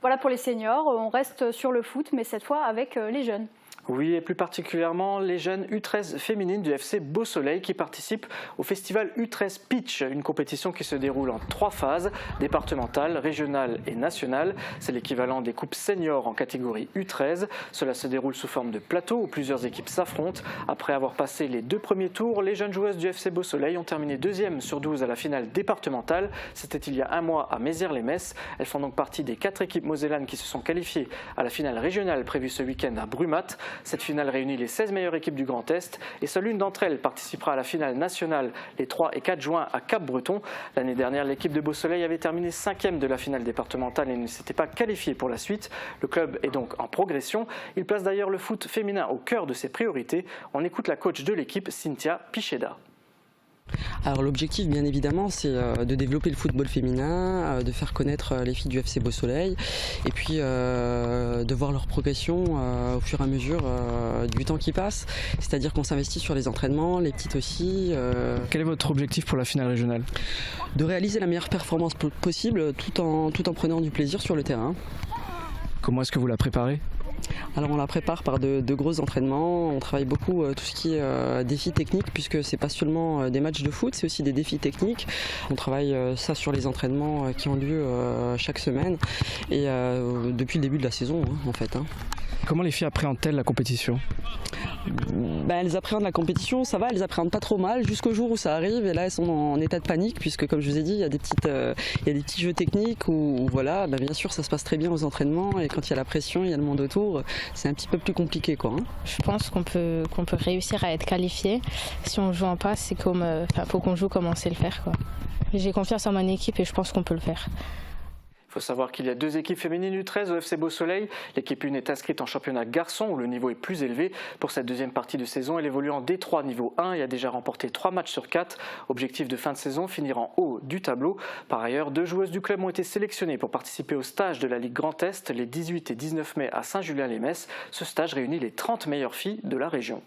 Voilà pour les seniors, on reste sur le foot, mais cette fois avec les jeunes. Oui, et plus particulièrement les jeunes U13 féminines du FC Beau Soleil qui participent au festival U13 Pitch, une compétition qui se déroule en 3 phases, départementale, régionale et nationale. C'est l'équivalent des coupes seniors en catégorie U13. Cela se déroule sous forme de plateau où plusieurs équipes s'affrontent. Après avoir passé les 2 premiers tours, les jeunes joueuses du FC Beau Soleil ont terminé 2e sur 12 à la finale départementale. C'était il y a un mois à Mézières-les-Messes. Elles font donc partie des 4 équipes mosellanes qui se sont qualifiées à la finale régionale prévue ce week-end à Brumath. Cette finale réunit les 16 meilleures équipes du Grand Est et seule une d'entre elles participera à la finale nationale les 3 et 4 juin à Cap-Breton. L'année dernière, l'équipe de Beau Soleil avait terminé 5e de la finale départementale et ne s'était pas qualifiée pour la suite. Le club est donc en progression. Il place d'ailleurs le foot féminin au cœur de ses priorités. On écoute la coach de l'équipe, Cynthia Picheda. Alors l'objectif bien évidemment c'est de développer le football féminin, de faire connaître les filles du FC Beau Soleil et puis de voir leur progression au fur et à mesure du temps qui passe. C'est-à-dire qu'on s'investit sur les entraînements, les petites aussi. Quel est votre objectif pour la finale régionale? De réaliser la meilleure performance possible tout en prenant du plaisir sur le terrain. Comment est-ce que vous la préparez? Alors on la prépare par de gros entraînements, on travaille beaucoup tout ce qui est défis techniques puisque c'est pas seulement des matchs de foot, c'est aussi des défis techniques. On travaille ça sur les entraînements qui ont lieu chaque semaine et depuis le début de la saison en fait. Comment les filles appréhendent-elles la compétition? Elles appréhendent la compétition, ça va, elles appréhendent pas trop mal jusqu'au jour où ça arrive et là elles sont en état de panique puisque comme je vous ai dit il y a des petits jeux techniques où voilà, bien sûr ça se passe très bien aux entraînements et quand il y a la pression, il y a le monde autour, c'est un petit peu plus compliqué quoi. Je pense qu'on peut réussir à être qualifié. Si on joue en passe, c'est comme faut qu'on joue comme on sait le faire quoi. J'ai confiance en mon équipe et je pense qu'on peut le faire. Il faut savoir qu'il y a 2 équipes féminines U13 au FC Beau Soleil. L'équipe 1 est inscrite en championnat garçon où le niveau est plus élevé. Pour cette deuxième partie de saison, elle évolue en D3 niveau 1 et a déjà remporté 3 matchs sur 4. Objectif de fin de saison, finir en haut du tableau. Par ailleurs, 2 joueuses du club ont été sélectionnées pour participer au stage de la Ligue Grand Est les 18 et 19 mai à Saint-Julien-les-Messes. Ce stage réunit les 30 meilleures filles de la région.